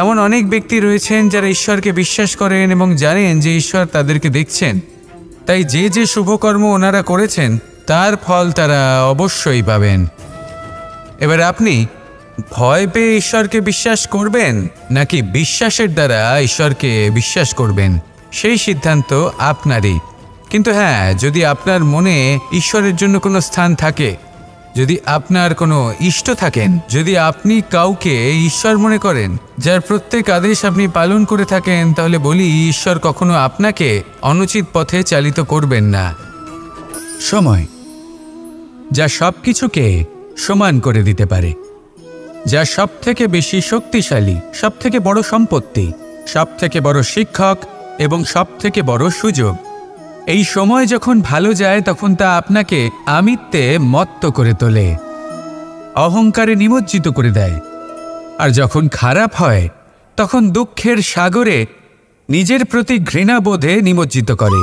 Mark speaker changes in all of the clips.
Speaker 1: এমন অনেক ব্যক্তি রয়েছেন যারা ঈশ্বরকে বিশ্বাস করেন এবং জানেন যে ঈশ্বর তাদেরকে দেখছেন, তাই যে যে শুভকর্ম ওনারা করেছেন তার ফল তারা অবশ্যই পাবেন। এবার আপনি ভয় পেয়ে ঈশ্বরকে বিশ্বাস করবেন নাকি বিশ্বাসের দ্বারা ঈশ্বরকে বিশ্বাস করবেন, সেই সিদ্ধান্ত আপনারই। কিন্তু হ্যাঁ, যদি আপনার মনে ঈশ্বরের জন্য কোনো স্থান থাকে, যদি আপনার কোনো ইষ্ট থাকেন, যদি আপনি কাউকে ঈশ্বর মনে করেন, যার প্রত্যেক আদেশ আপনি পালন করে থাকেন, তাহলে বলি ঈশ্বর কখনো আপনাকে অনুচিত পথে চালিত করবেন না। সময় যা সব কিছুকে সমান করে দিতে পারে, যা সব থেকে বেশি শক্তিশালী, সব থেকে বড় সম্পত্তি, সব থেকে বড় শিক্ষক এবং সব থেকে বড় সুযোগ। এই সময় যখন ভালো যায় তখন তা আপনাকে আমিত্বে মত্ত করে তোলে, অহংকারে নিমজ্জিত করে দেয়। আর যখন খারাপ হয় তখন দুঃখের সাগরে নিজের প্রতি ঘৃণাবোধে নিমজ্জিত করে।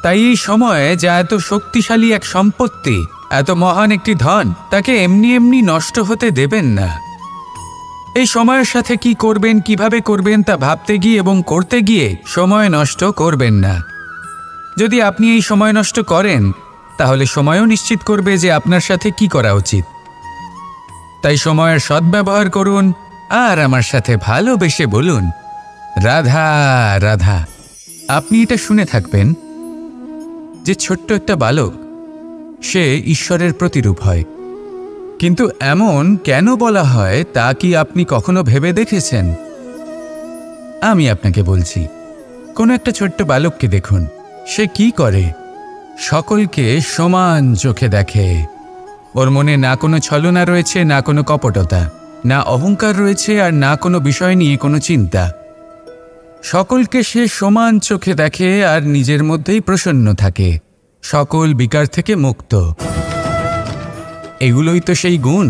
Speaker 1: তাই এই সময়ে যা এত শক্তিশালী এক সম্পত্তি, এত মহান একটি ধন, তাকে এমনি এমনি নষ্ট হতে দেবেন না। এই সময়ের সাথে কি করবেন, কিভাবে করবেন তা ভাবতে গিয়ে এবং করতে গিয়ে সময় নষ্ট করবেন না। যদি আপনি এই সময় নষ্ট করেন তাহলে সময়ও নিশ্চিত করবে যে আপনার সাথে কি করা উচিত। তাই সময়ের সদ্ব্যবহার করুন আর আমার সাথে ভালোবেসে বলুন, রাধা রাধা। আপনি এটা শুনে থাকবেন যে ছোট্ট একটা বালক, সে ঈশ্বরের প্রতিরূপ হয়। কিন্তু এমন কেন বলা হয় তা কি আপনি কখনো ভেবে দেখেছেন? আমি আপনাকে বলছি, কোনো একটা ছোট্ট বালককে দেখুন, সে কি করে? সকলকে সমান চোখে দেখে। ওর মনে না কোনো ছলনা রয়েছে, না কোনো কপটতা, না অহংকার রয়েছে, আর না কোনো বিষয় নিয়ে কোনো চিন্তা। সকলকে সে সমান চোখে দেখে আর নিজের মধ্যেই প্রসন্ন থাকে, সকল বিকার থেকে মুক্ত। এগুলোই তো সেই গুণ,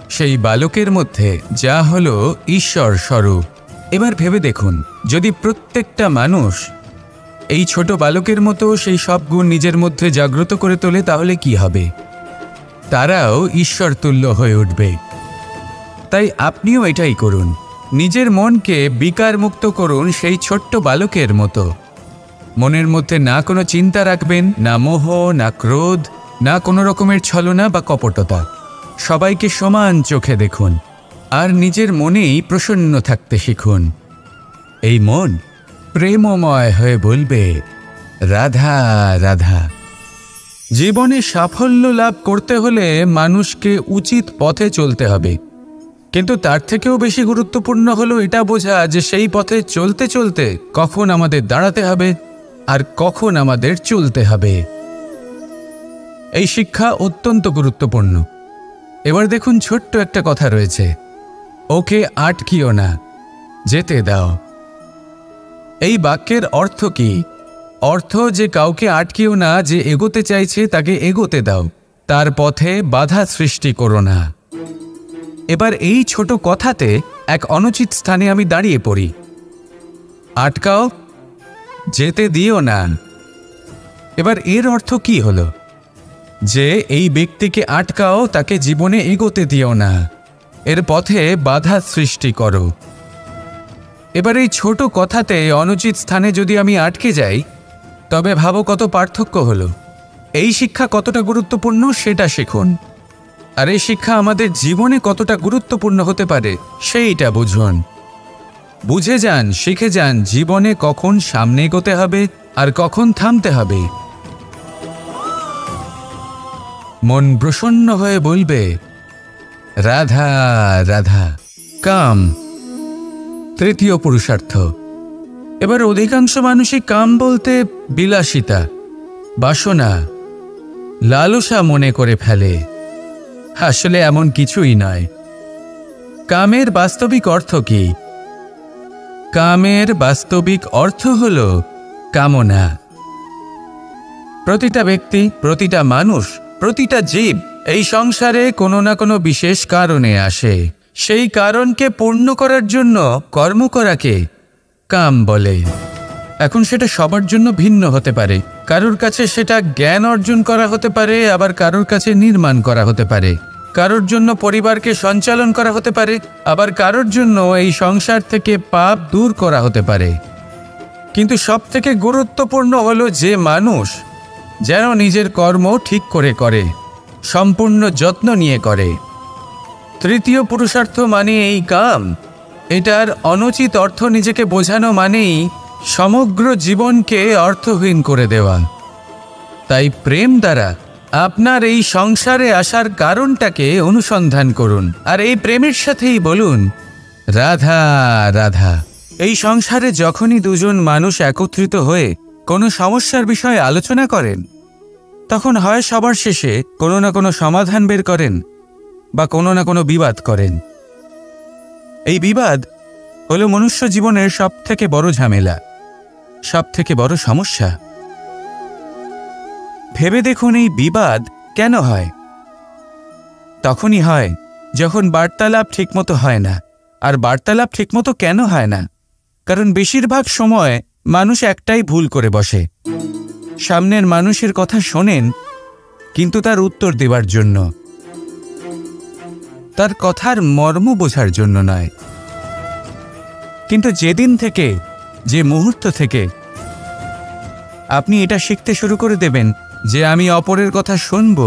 Speaker 1: সেই বালকের মধ্যে যা হলো ঈশ্বর স্বরূপ। এবার ভেবে দেখুন, যদি প্রত্যেকটা মানুষ এই ছোট বালকের মতো সেই সব গুণ নিজের মধ্যে জাগ্রত করে তোলে, তাহলে কি হবে? তারাও ঈশ্বর তুল্য হয়ে উঠবে। তাই আপনিও এটাই করুন, নিজের মনকে বিকার মুক্ত করুন সেই ছোট্ট বালকের মতো। মনের মধ্যে না কোনো চিন্তা রাখবেন, না মোহ, না ক্রোধ, না কোনো রকমের ছলনা বা কপটতা। সবাইকে সমান চোখে দেখুন আর নিজের মনেই প্রসন্ন থাকতে শিখুন। এই মন প্রেমময় হয়ে বলবে, রাধা রাধা। জীবনে সাফল্য লাভ করতে হলে মানুষকে উচিত পথে চলতে হবে, কিন্তু তার থেকেও বেশি গুরুত্বপূর্ণ হলো এটা বোঝা যে সেই পথে চলতে চলতে কখন আমাদের দাঁড়াতে হবে আর কখন আমাদের চলতে হবে। এই শিক্ষা অত্যন্ত গুরুত্বপূর্ণ। এবার দেখুন, ছোট্ট একটা কথা রয়েছে, ওকে আটকিও না, যেতে দাও। এই বাক্যের অর্থ কি? অর্থ যে কাউকে আটকিও না, যে এগোতে চাইছে তাকে এগোতে দাও, তার পথে বাধা সৃষ্টি করো না। এবার এই ছোট কথাতে এক অনুচিত স্থানে আমি দাঁড়িয়ে পড়ি। আটকাও, যেতে দিও না। এবার এর অর্থ কি হলো? যে এই ব্যক্তিকে আটকাও, তাকে জীবনে এগোতে দিও না, এর পথে বাধা সৃষ্টি করো। এবার এই ছোট কথাতে অনুচিত স্থানে যদি আমি আটকে যাই, তবে ভাবো কত পার্থক্য হলো। এই শিক্ষা কতটা গুরুত্বপূর্ণ সেটা শিখুন, আর এই শিক্ষা আমাদের জীবনে কতটা গুরুত্বপূর্ণ হতে পারে সেইটা বুঝুন। বুঝে যান, শিখে যান জীবনে কখন সামনে এগোতে হবে আর কখন থামতে হবে। মন প্রসন্ন হয়ে বলবে, রাধা রাধা। কাম তৃতীয় পুরুষার্থ। এবার অধিকাংশ মানুষই কাম বলতে বিলাসিতা, বাসনা, লালসা মনে করে ফেলে। আসলে এমন কিছুই নয়। কামের বাস্তবিক অর্থ কি? কামের বাস্তবিক অর্থ হল কামনা। প্রতিটা ব্যক্তি, প্রতিটা মানুষ, প্রতিটা জীব এই সংসারে কোনো না কোনো বিশেষ কারণে আসে। সেই কারণকে পূর্ণ করার জন্য কর্ম করাকে কাম বলে। এখন সেটা সবার জন্য ভিন্ন হতে পারে। কারোর কাছে সেটা জ্ঞান অর্জন করা হতে পারে, আবার কারোর কাছে নির্মাণ করা হতে পারে। কারোর জন্য পরিবারকে সঞ্চালন করা হতে পারে, আবার কারোর জন্য এই সংসার থেকে পাপ দূর করা হতে পারে। কিন্তু সবথেকে গুরুত্বপূর্ণ হলো যে মানুষ যেন নিজের কর্ম ঠিক করে করে, সম্পূর্ণ যত্ন নিয়ে করে। তৃতীয় পুরুষার্থ মানে এই কাম। এটার অনুচিত অর্থ নিজেকে বোঝানো মানেই সমগ্র জীবনকে অর্থহীন করে দেওয়া। তাই প্রেম দ্বারা আপনার এই সংসারে আসার কারণটাকে অনুসন্ধান করুন, আর এই প্রেমের সাথেই বলুন, রাধা রাধা। এই সংসারে যখনই দুজন মানুষ একত্রিত হয়ে কোনো সমস্যার বিষয়ে আলোচনা করেন, তখন হয় সবার শেষে কোনো না কোনো সমাধান বের করেন বা কোনো না কোনো বিবাদ করেন। এই বিবাদ হলো মনুষ্য জীবনের সবথেকে বড় ঝামেলা, সবথেকে বড় সমস্যা। ভেবে দেখুন এই বিবাদ কেন হয়? তখনই হয় যখন বার্তালাপ ঠিকমতো হয় না। আর বার্তালাপ ঠিকমতো কেন হয় না? কারণ বেশিরভাগ সময় মানুষ একটাই ভুল করে বসে। সামনের মানুষের কথা শোনেন, কিন্তু তার উত্তর দেবার জন্য, তার কথার মর্ম বোঝার জন্য নয়। কিন্তু যেদিন থেকে, যে মুহূর্ত থেকে আপনি এটা শিখতে শুরু করে দেবেন যে আমি অপরের কথা শুনব,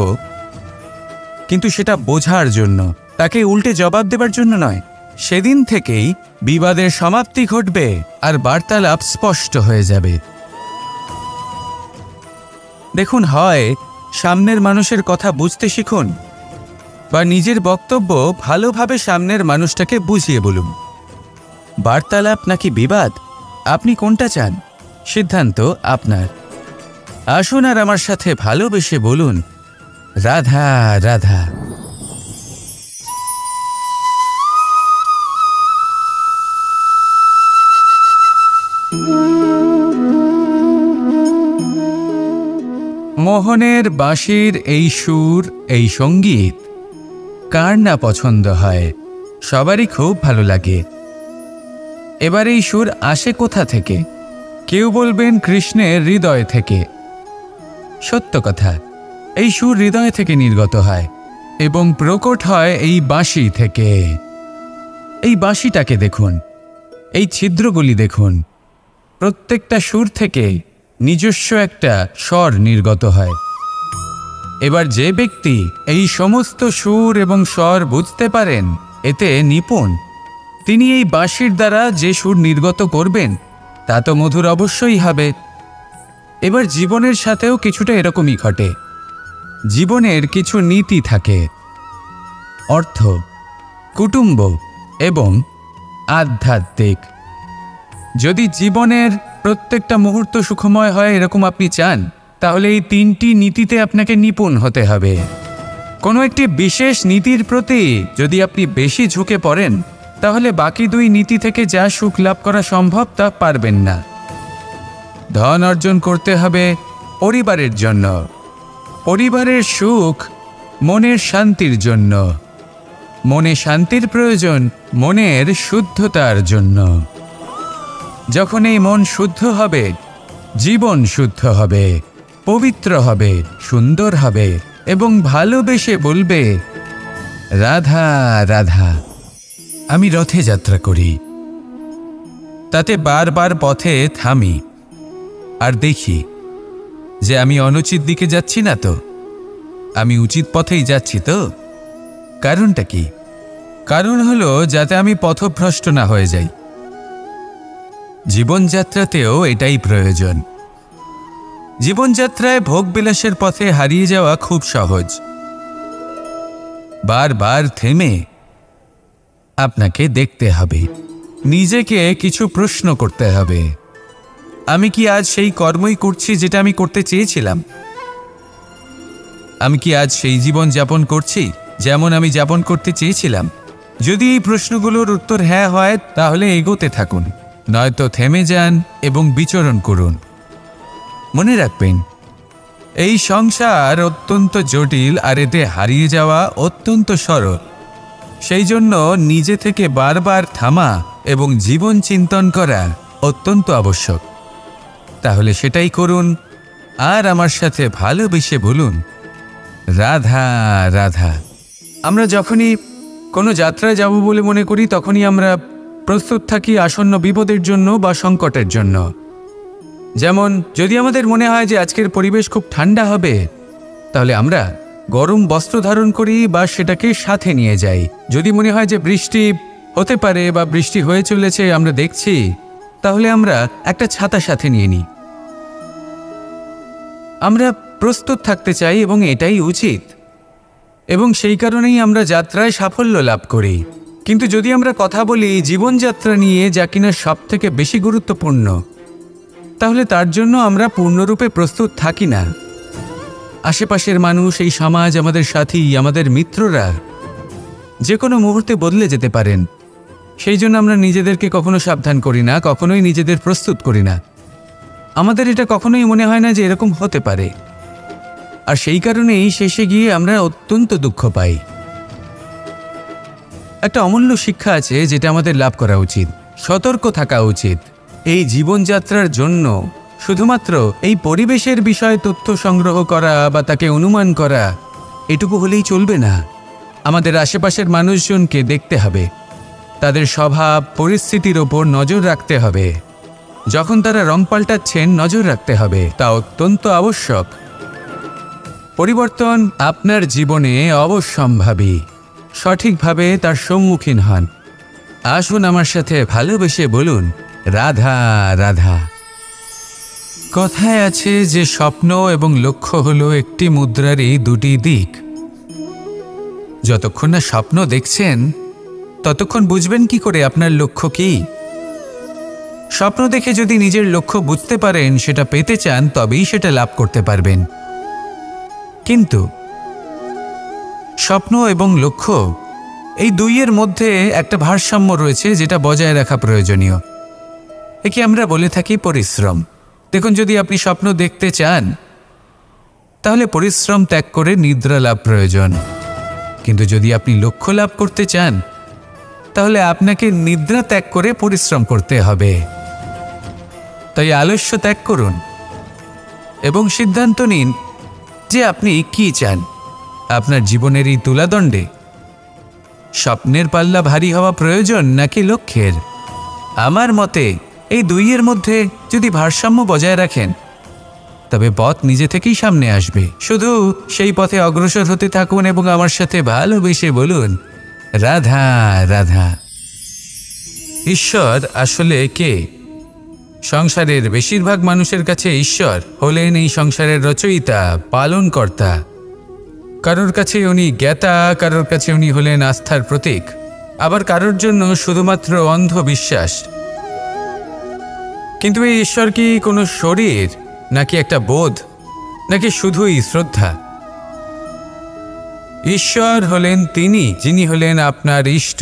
Speaker 1: কিন্তু সেটা বোঝার জন্য, তাকে উল্টে জবাব দেবার জন্য নয়, সেদিন থেকেই বিবাদের সমাপ্তি ঘটবে আর বার্তালাপ স্পষ্ট হয়ে যাবে। দেখুন, হয় সামনের মানুষের কথা বুঝতে শিখুন, বা নিজের বক্তব্য ভালোভাবে সামনের মানুষটাকে বুঝিয়ে বলুন। বার্তালাপ নাকি বিবাদ, আপনি কোনটা চান? সিদ্ধান্ত আপনার। আসুন আর আমার সাথে ভালোবেসে বলুন, রাধা রাধা। মোহনের বাঁশির এই সুর, এই সঙ্গীত কার না পছন্দ হয়? সবারই খুব ভালো লাগে। এবার এই সুর আসে কোথা থেকে? কেউ বলবেন কৃষ্ণের হৃদয় থেকে। সত্য কথা, এই সুর হৃদয় থেকে নির্গত হয় এবং প্রকট হয় এই বাঁশি থেকে। এই বাঁশিটাকে দেখুন, এই ছিদ্রগুলি দেখুন, প্রত্যেকটা সুর থেকে নিজস্ব একটা স্বর নির্গত হয়। এবার যে ব্যক্তি এই সমস্ত সুর এবং স্বর বুঝতে পারেন, এতে নিপুণ, তিনি এই বাঁশির দ্বারা যে সুর নির্গত করবেন তা তো মধুর অবশ্যই হবে। এবার জীবনের সাথেও কিছুটা এরকমই ঘটে। জীবনের কিছু নীতি থাকে, অর্থ, কুটুম্ব এবং আধ্যাত্মিক। যদি জীবনের প্রত্যেকটা মুহূর্ত সুখময় হয় এরকম আপনি চান, তাহলে এই তিনটি নীতিতে আপনাকে নিপুণ হতে হবে। কোনো একটি বিশেষ নীতির প্রতি যদি আপনি বেশি ঝুঁকে পড়েন, তাহলে বাকি দুই নীতি থেকে যা সুখ লাভ করা সম্ভব তা পারবেন না। ধন অর্জন করতে হবে পরিবারের জন্য, পরিবারের সুখ মনের শান্তির জন্য, মনে শান্তির প্রয়োজন মনের শুদ্ধতার জন্য। যখন এই মন শুদ্ধ হবে, জীবন শুদ্ধ হবে, পবিত্র হবে, সুন্দর হবে এবং ভালোবেসে বলবে, রাধা রাধা। আমি রথে যাত্রা করি, তাতে বারবার পথে থামি আর দেখি যে আমি অনুচিত দিকে যাচ্ছি না তো, আমি উচিত পথেই যাচ্ছি তো। কারণটা কি? কারণ হলো যাতে আমি পথভ্রষ্ট না হয়ে যাই। জীবনযাত্রাতেও এটাই প্রয়োজন। জীবনযাত্রায় ভোগবিলাসের পথে হারিয়ে যাওয়া খুব সহজ। বারবার থেমে আপনাকে দেখতে হবে, নিজেকে কিছু প্রশ্ন করতে হবে। আমি কি আজ সেই কর্মই করছি যেটা আমি করতে চেয়েছিলাম? আমি কি আজ সেই জীবন যাপন করছি যেমন আমি যাপন করতে চেয়েছিলাম? যদি এই প্রশ্নগুলোর উত্তর হ্যাঁ হয়, তাহলে এগোতে থাকুন, নয়তো থেমে যান এবং বিচরণ করুন। মনে রাখবেন, এই সংসার অত্যন্ত জটিল আর এতে হারিয়ে যাওয়া অত্যন্ত সরল। সেই জন্য নিজে থেকে বারবার থামা এবং জীবন চিন্তন করা অত্যন্ত আবশ্যক। তাহলে সেটাই করুন আর আমার সাথে ভালোবেসে বলুন, রাধা রাধা। আমরা যখনই কোনো যাত্রায় যাব বলে মনে করি তখনই আমরা প্রস্তুত থাকি আসন্ন বিপদের জন্য বা সংকটের জন্য। যেমন যদি আমাদের মনে হয় যে আজকের পরিবেশ খুব ঠান্ডা হবে, তাহলে আমরা গরম বস্ত্র ধারণ করি বা সেটাকে সাথে নিয়ে যাই। যদি মনে হয় যে বৃষ্টি হতে পারে বা বৃষ্টি হয়ে চলেছে আমরা দেখছি, তাহলে আমরা একটা ছাতা সাথে নিয়ে নিই। আমরা প্রস্তুত থাকতে চাই এবং এটাই উচিত, এবং সেই কারণেই আমরা যাত্রায় সাফল্য লাভ করি। কিন্তু যদি আমরা কথা বলি জীবনযাত্রা নিয়ে, যা কিনা সব থেকে বেশি গুরুত্বপূর্ণ, তাহলে তার জন্য আমরা পূর্ণরূপে প্রস্তুত থাকি না। আশেপাশের মানুষ, এই সমাজ, আমাদের সাথী, আমাদের মিত্ররা যে কোনো মুহূর্তে বদলে যেতে পারেন। সেই জন্য আমরা নিজেদেরকে কখনো সাবধান করি না, কখনোই নিজেদের প্রস্তুত করি না। আমাদের এটা কখনোই মনে হয় না যে এরকম হতে পারে, আর সেই কারণেই শেষে গিয়ে আমরা অত্যন্ত দুঃখ পাই। একটা অমূল্য শিক্ষা আছে যেটা আমাদের লাভ করা উচিত। সতর্ক থাকা উচিত। এই জীবনযাত্রার জন্য শুধুমাত্র এই পরিবেশের বিষয়ে তথ্য সংগ্রহ করা বা তাকে অনুমান করা, এটুকু হলেই চলবে না। আমাদের আশেপাশের মানুষজনকে দেখতে হবে, তাদের স্বভাব পরিস্থিতির ওপর নজর রাখতে হবে। যখন তারা রং পাল্টাচ্ছেন নজর রাখতে হবে, তা অত্যন্ত আবশ্যক। পরিবর্তন আপনার জীবনে অবশ্যম্ভাবী। সঠিকভাবে তার সম্মুখীন হন। আসুন আমার সাথে ভালোবেসে বলুন, রাধা রাধা। কথায় আছে যে স্বপ্ন এবং লক্ষ্য হলো একটি মুদ্রারই দুটি দিক। যতক্ষণ না স্বপ্ন দেখছেন ততক্ষণ বুঝবেন কি করে আপনার লক্ষ্য কি। স্বপ্ন দেখে যদি নিজের লক্ষ্য বুঝতে পারেন, সেটা পেতে চান, তবেই সেটা লাভ করতে পারবেন। কিন্তু স্বপ্ন এবং লক্ষ্য, এই দুইয়ের মধ্যে একটা ভারসাম্য রয়েছে যেটা বজায় রাখা প্রয়োজনীয়। একে আমরা বলে থাকি পরিশ্রম। দেখুন, যদি আপনি স্বপ্ন দেখতে চান তাহলে পরিশ্রম ত্যাগ করে নিদ্রা লাভ প্রয়োজন। কিন্তু যদি আপনি লক্ষ্য লাভ করতে চান তাহলে আপনাকে নিদ্রা ত্যাগ করে পরিশ্রম করতে হবে। তাই আলস্য ত্যাগ করুন এবং সিদ্ধান্ত নিন যে আপনি কি চান। আপনার জীবনের এই তুলাদণ্ডে স্বপ্নের পাল্লা ভারী হওয়া প্রয়োজন নাকি লক্ষ্যের? আমার মতে এই দুইয়ের মধ্যে যদি ভারসাম্য বজায় রাখেন তবে পথ নিজে থেকেই সামনে আসবে। শুধু সেই পথে অগ্রসর হতে থাকুন এবং আমার সাথে ভালোবেসে বলুন, রাধা রাধা। ঈশ্বর আসলে কে? সংসারের বেশিরভাগ মানুষের কাছে ঈশ্বর হলেন এই সংসারের রচয়িতা, পালনকর্তা। কারোর কাছে উনি জ্ঞাতা, কারোর কাছে উনি হলেন আস্থার প্রতীক, আবার কারোর জন্য শুধুমাত্র অন্ধ বিশ্বাস। কিন্তু এই ঈশ্বর কি কোনো শরীর, নাকি একটা বোধ, নাকি শুধুই শ্রদ্ধা? ঈশ্বর হলেন তিনি যিনি হলেন আপনার ইষ্ট।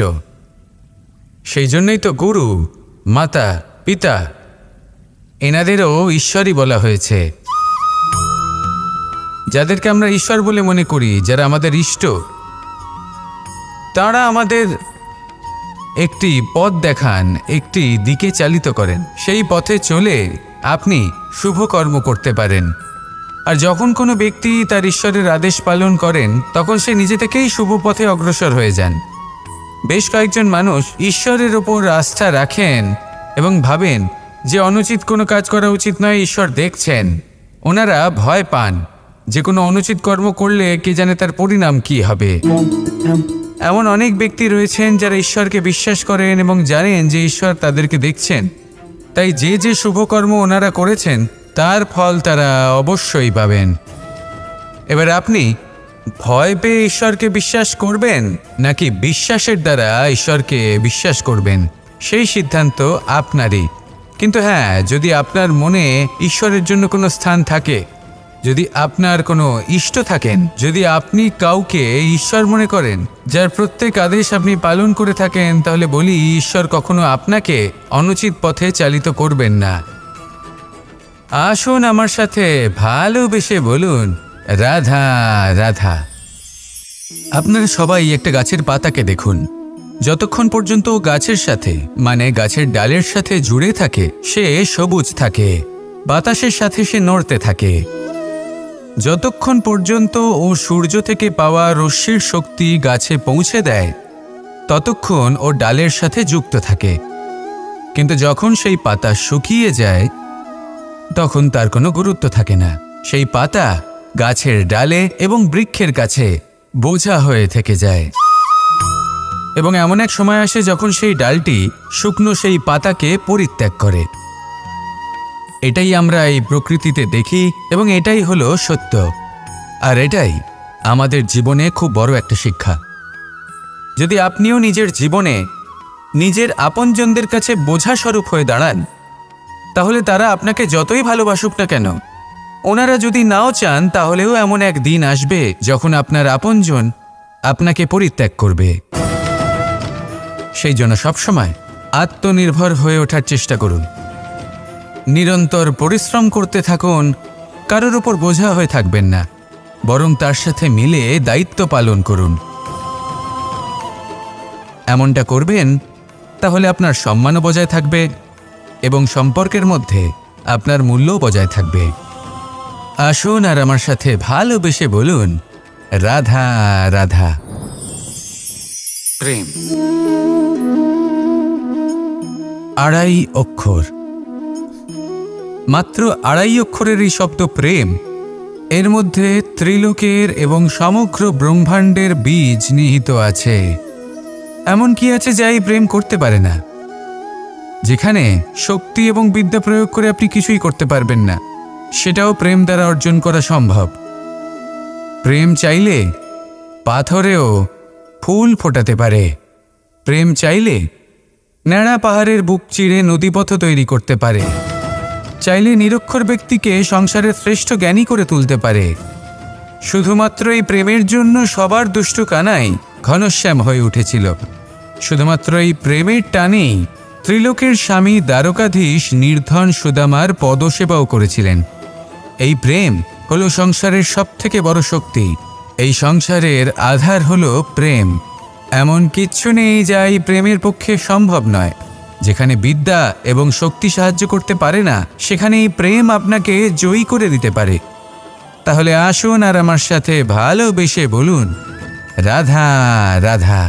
Speaker 1: সেই জন্যই তো গুরু, মাতা, পিতা এনাদেরও ঈশ্বরই বলা হয়েছে। যাদেরকে আমরা ঈশ্বর বলে মনে করি, যারা আমাদের ইষ্ট, তারা আমাদের একটি পথ দেখান, একটি দিকে চালিত করেন। সেই পথে চলে আপনি শুভ কর্ম করতে পারেন। আর যখন কোনো ব্যক্তি তার ঈশ্বরের আদেশ পালন করেন তখন সে নিজে থেকেই শুভ পথে অগ্রসর হয়ে যান। বেশ কয়েকজন মানুষ ঈশ্বরের ওপর আস্থা রাখেন এবং ভাবেন যে অনুচিত কোনো কাজ করা উচিত নয়, ঈশ্বর দেখছেন। ওনারা ভয় পান যে কোনো অনুচিত কর্ম করলে কে জানে তার পরিণাম কি হবে। এমন অনেক ব্যক্তি রয়েছেন যারা ঈশ্বরকে বিশ্বাস করেন এবং জানেন যে ঈশ্বর তাদেরকে দেখছেন। তাই যে যে শুভকর্ম ওনারা করেছেন তার ফল তারা অবশ্যই পাবেন। এবার আপনি ভয় পেয়ে ঈশ্বরকে বিশ্বাস করবেন নাকি বিশ্বাসের দ্বারা ঈশ্বরকে বিশ্বাস করবেন, সেই সিদ্ধান্ত আপনারই। কিন্তু হ্যাঁ, যদি আপনার মনে ঈশ্বরের জন্য কোনো স্থান থাকে, যদি আপনার কোনো ইষ্ট থাকেন, যদি আপনি কাউকে ঈশ্বর মনে করেন, যার প্রত্যেক আদেশ আপনি পালন করে থাকেন, তাহলে বলি ঈশ্বর কখনো আপনাকে অনুচিত পথে চালিত করবেন না। আসুন আমার সাথে ভালোবেসে বলুন, রাধা রাধা। আপনারা সবাই একটা গাছের পাতাকে দেখুন। যতক্ষণ পর্যন্ত গাছের সাথে, মানে গাছের ডালের সাথে জুড়ে থাকে, সে সবুজ থাকে, বাতাসের সাথে সে নড়তে থাকে। যতক্ষণ পর্যন্ত ও সূর্য থেকে পাওয়া রশ্মির শক্তি গাছে পৌঁছে দেয় ততক্ষণ ও ডালের সাথে যুক্ত থাকে, কিন্তু যখন সেই পাতা শুকিয়ে যায় তখন তার কোনো গুরুত্ব থাকে না। সেই পাতা গাছের ডালে এবং বৃক্ষের কাছে বোঝা হয়ে থেকে যায়, এবং এমন এক সময় আসে যখন সেই ডালটি শুকনো সেই পাতাকে পরিত্যাগ করে। এটাই আমরা এই প্রকৃতিতে দেখি এবং এটাই হলো সত্য, আর এটাই আমাদের জীবনে খুব বড় একটা শিক্ষা। যদি আপনিও নিজের জীবনে নিজের আপনজনদের কাছে বোঝা স্বরূপ হয়ে দাঁড়ান, তাহলে তারা আপনাকে যতই ভালোবাসুক না কেন, ওনারা যদি নাও চান তাহলেও এমন এক দিন আসবে যখন আপনার আপনজন আপনাকে পরিত্যাগ করবে। সেই জন্য সবসময় আত্মনির্ভর হয়ে ওঠার চেষ্টা করুন, নিরন্তর পরিশ্রম করতে থাকুন, কারোর উপর বোঝা হয়ে থাকবেন না, বরং তার সাথে মিলে দায়িত্ব পালন করুন। এমনটা করবেন তাহলে আপনার সম্মানও বজায় থাকবে এবং সম্পর্কের মধ্যে আপনার মূল্যও বজায় থাকবে। আসুন আর আমার সাথে ভালোবেসে বলুন, রাধা রাধা। প্রেম 2.5 অক্ষর, মাত্র 2.5 অক্ষরের এই শব্দ প্রেম, এর মধ্যে ত্রিলোকের এবং সমগ্র ব্রহ্মাণ্ডের বীজ নিহিত আছে। এমন কি আছে যা এই প্রেম করতে পারে না? যেখানে শক্তি এবং বিদ্যা প্রয়োগ করে আপনি কিছুই করতে পারবেন না, সেটাও প্রেম দ্বারা অর্জন করা সম্ভব। প্রেম চাইলে পাথরেও ফুল ফোটাতে পারে। প্রেম চাইলে ন্যাড়া পাহাড়ের বুক চিরে নদীপথ তৈরি করতে পারে। চাইলে নিরক্ষর ব্যক্তিকে সংসারের শ্রেষ্ঠ জ্ঞানী করে তুলতে পারে। শুধুমাত্র এই প্রেমের জন্য সবার দুষ্টু কানাই ঘনশ্যাম হয়ে উঠেছিল। শুধুমাত্র এই প্রেমের টানেই ত্রিলোকের স্বামী দ্বারকাধীশ নির্ধন সুদামার পদসেবাও করেছিলেন। এই প্রেম হলো সংসারের সবথেকে বড় শক্তি। এই সংসারের আধার হলো প্রেম। এমন কিচ্ছু নেই যা এই প্রেমের পক্ষে সম্ভব নয়। যেখানে বিদ্যা এবং শক্তি সাহায্য করতে পারে না, সেখানে এই প্রেম আপনাকে জয়ী করে দিতে পারে। তাহলে আসুন আর আমার সাথে ভালোবেসে বলুন, রাধা রাধা।